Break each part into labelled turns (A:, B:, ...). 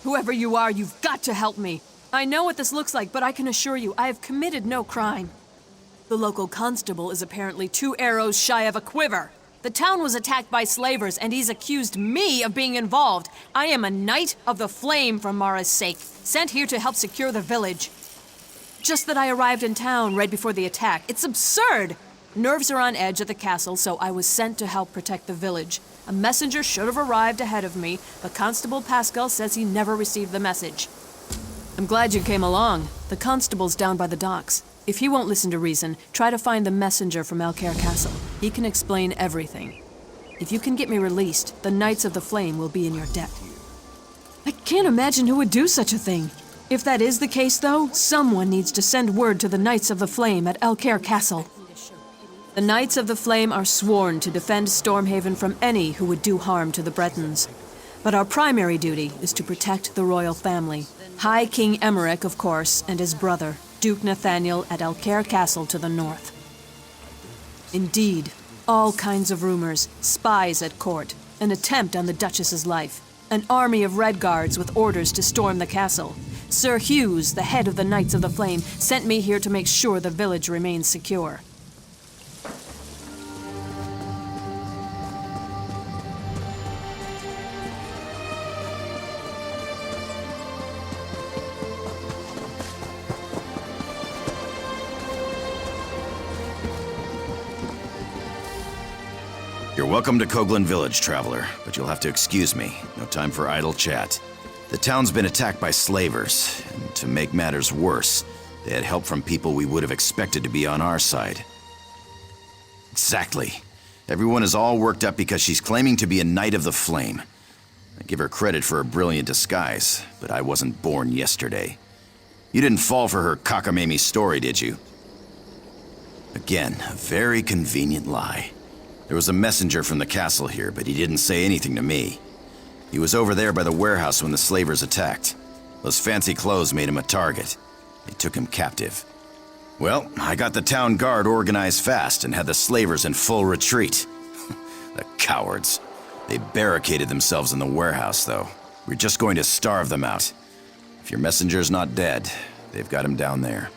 A: Whoever you are, you've got to help me. I know what this looks like, but I can assure you, I have committed no crime. The local constable is apparently 2 arrows shy of a quiver. The town was attacked by slavers, and he's accused me of being involved. I am a Knight of the Flame for Mara's sake, sent here to help secure the village. Just that I arrived in town right before the attack. It's absurd! Nerves are on edge at the castle, so I was sent to help protect the village. A messenger should have arrived ahead of me, but Constable Pascal says he never received the message. I'm glad you came along. The constable's down by the docks. If he won't listen to reason, try to find the messenger from Alcaire Castle. He can explain everything. If you can get me released, the Knights of the Flame will be in your debt. I can't imagine who would do such a thing. If that is the case, though, someone needs to send word to the Knights of the Flame at Alcaire Castle. The Knights of the Flame are sworn to defend Stormhaven from any who would do harm to the Bretons. But our primary duty is to protect the royal family. High King Emmerich, of course, and his brother, Duke Nathaniel at Alcaire Castle to the north. Indeed, all kinds of rumors, spies at court, an attempt on the Duchess's life, an army of Red Guards with orders to storm the castle. Sir Hughes, the head of the Knights of the Flame, sent me here to make sure the village remains secure.
B: You're welcome to Koeglin Village, traveler, but you'll have to excuse me. No time for idle chat. The town's been attacked by slavers, and to make matters worse, they had help from people we would have expected to be on our side. Exactly. Everyone is all worked up because she's claiming to be a Knight of the Flame. I give her credit for a brilliant disguise, but I wasn't born yesterday. You didn't fall for her cockamamie story, did you? Again, a very convenient lie. There was a messenger from the castle here, but he didn't say anything to me. He was over there by the warehouse when the slavers attacked. Those fancy clothes made him a target. They took him captive. Well, I got the town guard organized fast and had the slavers in full retreat. The cowards. They barricaded themselves in the warehouse, though. We're just going to starve them out. If your messenger's not dead, they've got him down there.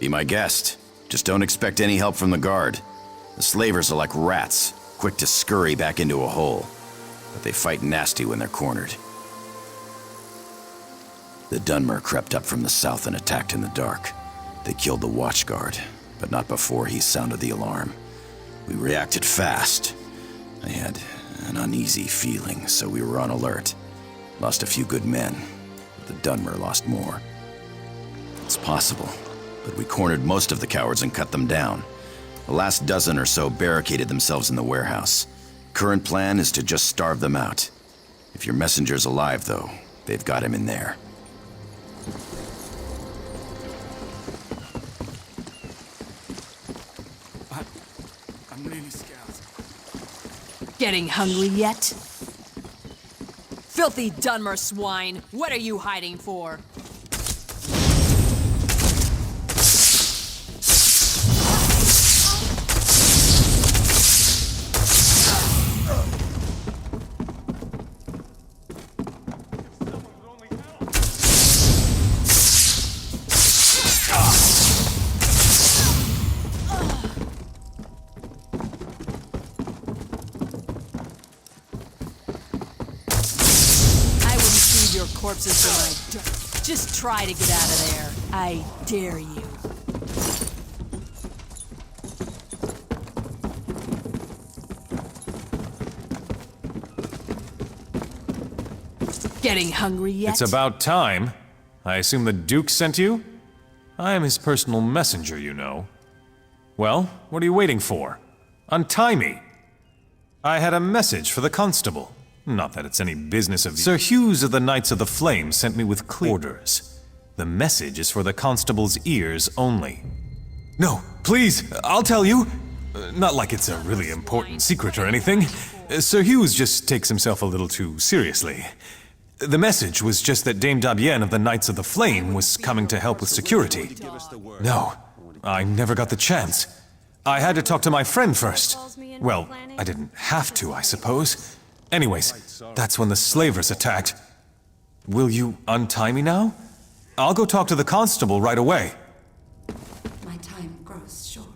B: Be my guest. Just don't expect any help from the guard. The slavers are like rats, quick to scurry back into a hole. But they fight nasty when they're cornered. The Dunmer crept up from the south and attacked in the dark. They killed the watchguard, but not before he sounded the alarm. We reacted fast. I had an uneasy feeling, so we were on alert. Lost a few good men, but the Dunmer lost more. It's possible, but we cornered most of the cowards and cut them down. The last dozen or so barricaded themselves in the warehouse. Current plan is to just starve them out. If your messenger's alive, though, they've got him in there.
C: I'm really scared.
A: Getting hungry yet? Filthy Dunmer swine! What are you hiding for? Your corpses for my dirt. Just try to get out of there. I dare you. Getting hungry yet?
D: It's about time. I assume the Duke sent you? I am his personal messenger, you know. Well, what are you waiting for? Untie me! I had a message for the Constable. Not that it's any business of... Sir Hughes of the Knights of the Flame sent me with clear orders. The message is for the Constable's ears only. No, please, I'll tell you. Not like it's a really important secret or anything. Sir Hughes just takes himself a little too seriously. The message was just that Dame Dabienne of the Knights of the Flame was coming to help with security. No, I never got the chance. I had to talk to my friend first. Well, I didn't have to, I suppose. Anyways, that's when the slavers attacked. Will you untie me now? I'll go talk to the constable right away.
E: My time grows short.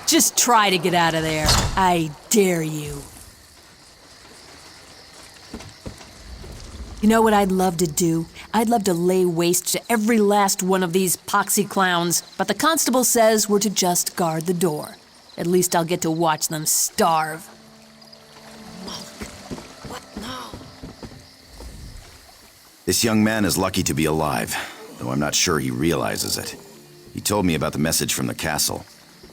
A: Just try to get out of there. I dare you. You know what I'd love to do? I'd love to lay waste to every last one of these poxy clowns, but the constable says we're to just guard the door. At least I'll get to watch them starve.
E: What now?
B: This young man is lucky to be alive, though I'm not sure he realizes it. He told me about the message from the castle.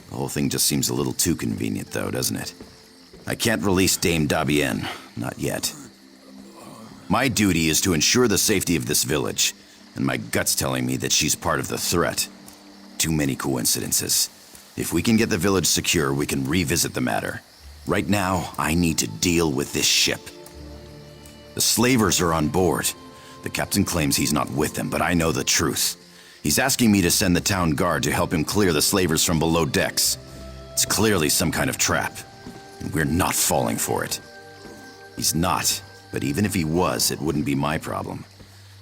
B: The whole thing just seems a little too convenient, though, doesn't it? I can't release Dame Dabienne. Not yet. My duty is to ensure the safety of this village, and my gut's telling me that she's part of the threat. Too many coincidences. If we can get the village secure, we can revisit the matter. Right now, I need to deal with this ship. The slavers are on board. The captain claims he's not with them, but I know the truth. He's asking me to send the town guard to help him clear the slavers from below decks. It's clearly some kind of trap, and we're not falling for it. He's not, but even if he was, it wouldn't be my problem.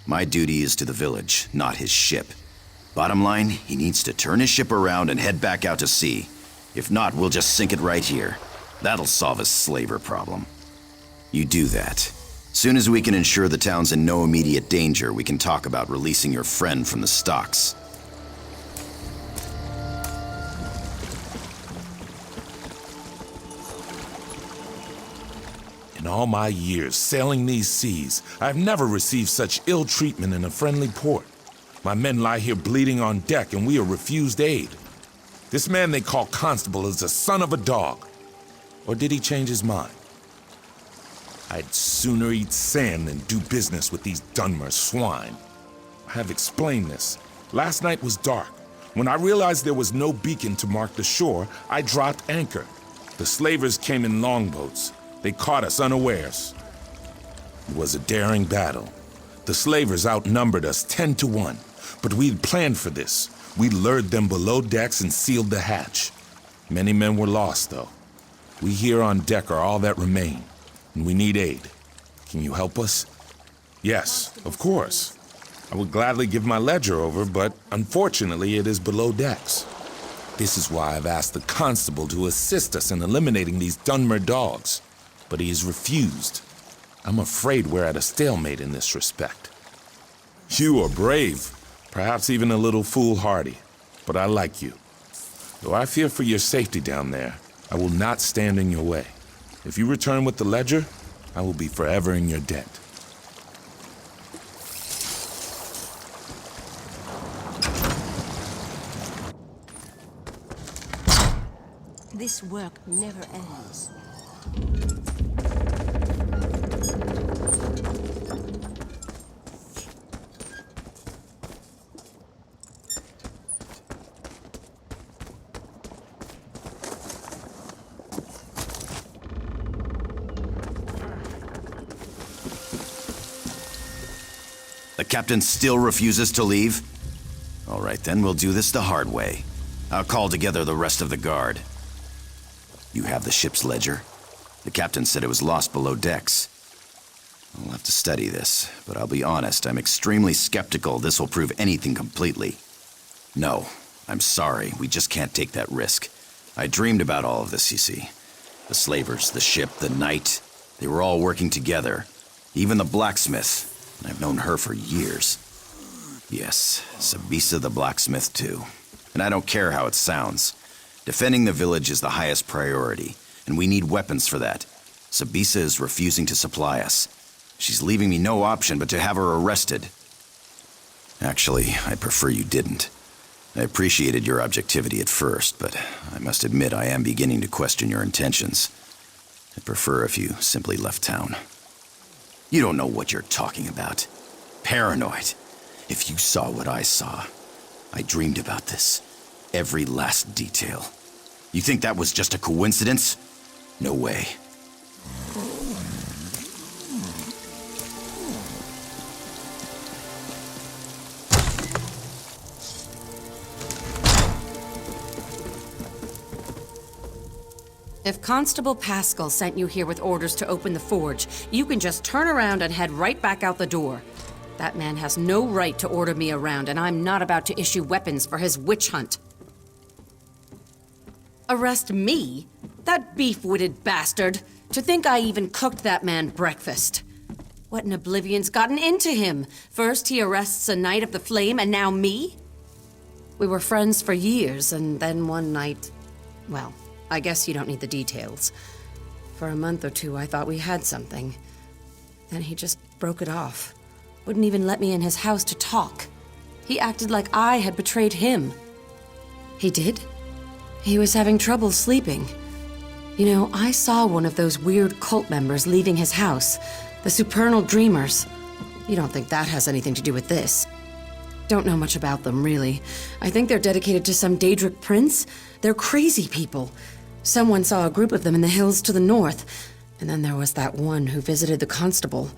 B: My duty is to the village, not his ship. Bottom line, he needs to turn his ship around and head back out to sea. If not, we'll just sink it right here. That'll solve his slaver problem. You do that. Soon as we can ensure the town's in no immediate danger, we can talk about releasing your friend from the stocks.
F: In all my years sailing these seas, I've never received such ill treatment in a friendly port. My men lie here bleeding on deck and we are refused aid. This man they call Constable is the son of a dog. Or did he change his mind? I'd sooner eat sand than do business with these Dunmer swine. I have explained this. Last night was dark. When I realized there was no beacon to mark the shore, I dropped anchor. The slavers came in longboats. They caught us unawares. It was a daring battle. The slavers outnumbered us 10 to 1, but we'd planned for this. We lured them below decks and sealed the hatch. Many men were lost, though. We here on deck are all that remain, and we need aid. Can you help us? Yes, of course. I would gladly give my ledger over, but unfortunately it is below decks. This is why I've asked the constable to assist us in eliminating these Dunmer dogs, but he has refused. I'm afraid we're at a stalemate in this respect. You are brave, perhaps even a little foolhardy, but I like you. Though I fear for your safety down there, I will not stand in your way. If you return with the ledger, I will be forever in your debt.
E: This work never ends.
B: The captain still refuses to leave? All right, then we'll do this the hard way. I'll call together the rest of the guard. You have the ship's ledger? The captain said it was lost below decks. I'll have to study this, but I'll be honest, I'm extremely skeptical this will prove anything completely. No, I'm sorry, we just can't take that risk. I dreamed about all of this, you see. The slavers, the ship, the knight, they were all working together. Even the blacksmith, and I've known her for years. Yes, Sabisa the blacksmith too. And I don't care how it sounds. Defending the village is the highest priority, and we need weapons for that. Sabisa is refusing to supply us. She's leaving me no option but to have her arrested. Actually, I prefer you didn't. I appreciated your objectivity at first, but I must admit I am beginning to question your intentions. I'd prefer if you simply left town. You don't know what you're talking about. Paranoid. If you saw what I saw, I dreamed about this. Every last detail. You think that was just a coincidence? No way.
E: If Constable Pascal sent you here with orders to open the forge, you can just turn around and head right back out the door. That man has no right to order me around, and I'm not about to issue weapons for his witch hunt. Arrest me? That beef-witted bastard! To think I even cooked that man breakfast. What in oblivion's gotten into him? First he arrests a Knight of the Flame, and now me? We were friends for years, and then one night... Well, I guess you don't need the details. For a month or two, I thought we had something. Then he just broke it off. Wouldn't even let me in his house to talk. He acted like I had betrayed him. He did? He was having trouble sleeping. You know, I saw one of those weird cult members leaving his house. The Supernal Dreamers. You don't think that has anything to do with this? Don't know much about them, really. I think they're dedicated to some Daedric prince. They're crazy people. Someone saw a group of them in the hills to the north. And then there was that one who visited the Constable.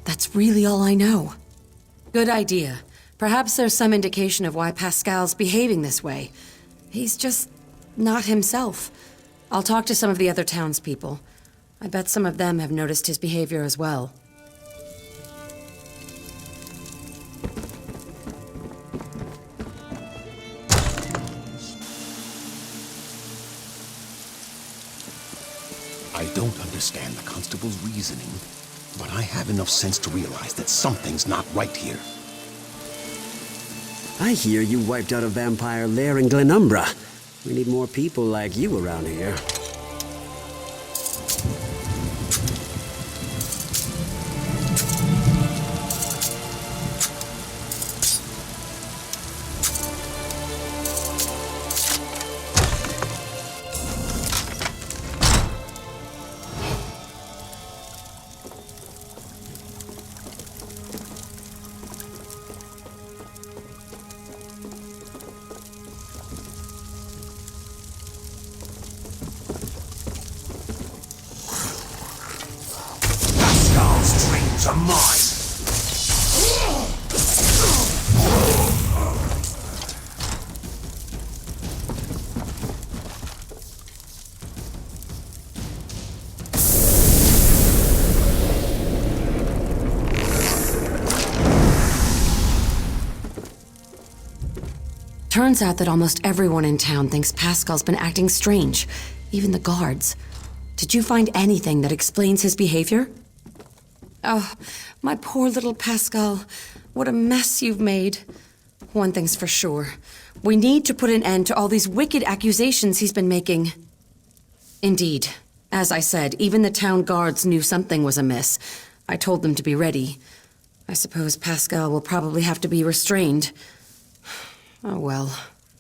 E: That's really all I know. Good idea. Perhaps there's some indication of why Pascal's behaving this way. He's just not himself. I'll talk to some of the other townspeople. I bet some of them have noticed his behavior as well.
G: I don't understand the Constable's reasoning, but I have enough sense to realize that something's not right here.
H: I hear you wiped out a vampire lair in Glenumbra. We need more people like you around here.
G: Are mine.
E: Turns out that almost everyone in town thinks Pascal's been acting strange, even the guards. Did you find anything that explains his behavior? Oh, my poor little Pascal. What a mess you've made. One thing's for sure. We need to put an end to all these wicked accusations he's been making. Indeed. As I said, even the town guards knew something was amiss. I told them to be ready. I suppose Pascal will probably have to be restrained. Oh well.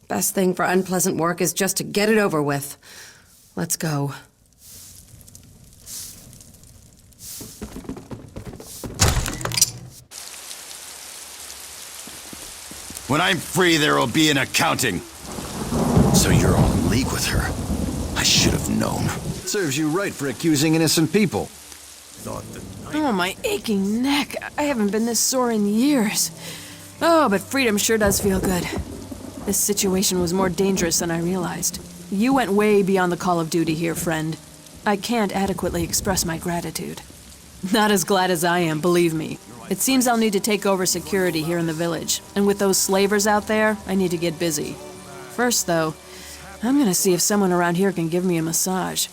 E: Best thing for unpleasant work is just to get it over with. Let's go.
B: When I'm free, there will be an accounting. So you're all in league with her. I should have known.
I: Serves you right for accusing innocent people.
A: Oh, my aching neck. I haven't been this sore in years. Oh, but freedom sure does feel good. This situation was more dangerous than I realized. You went way beyond the call of duty here, friend. I can't adequately express my gratitude. Not as glad as I am, believe me. It seems I'll need to take over security here in the village, and with those slavers out there, I need to get busy. First, though, I'm gonna see if someone around here can give me a massage.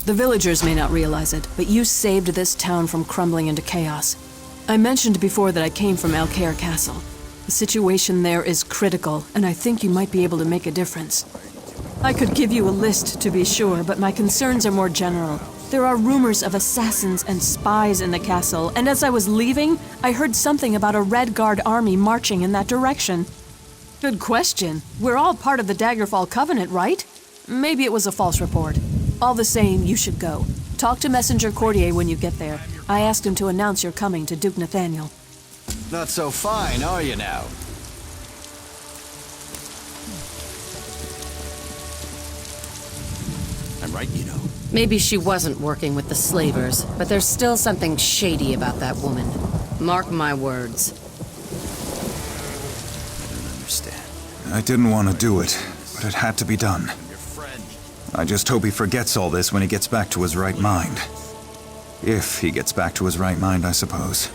A: The villagers may not realize it, but you saved this town from crumbling into chaos. I mentioned before that I came from Alcair Castle. The situation there is critical, and I think you might be able to make a difference. I could give you a list, to be sure, but my concerns are more general. There are rumors of assassins and spies in the castle, and as I was leaving, I heard something about a Red Guard army marching in that direction. Good question. We're all part of the Daggerfall Covenant, right? Maybe it was a false report. All the same, you should go. Talk to Messenger Courtier when you get there. I asked him to announce your coming to Duke Nathaniel.
I: Not so fine, are you now?
B: I'm right, you know.
E: Maybe she wasn't working with the slavers, but there's still something shady about that woman. Mark my words.
B: I don't understand.
C: I didn't want to do it, but it had to be done.
B: Your friend.
J: I just hope he forgets all this when he gets back to his right mind. If he gets back to his right mind, I suppose.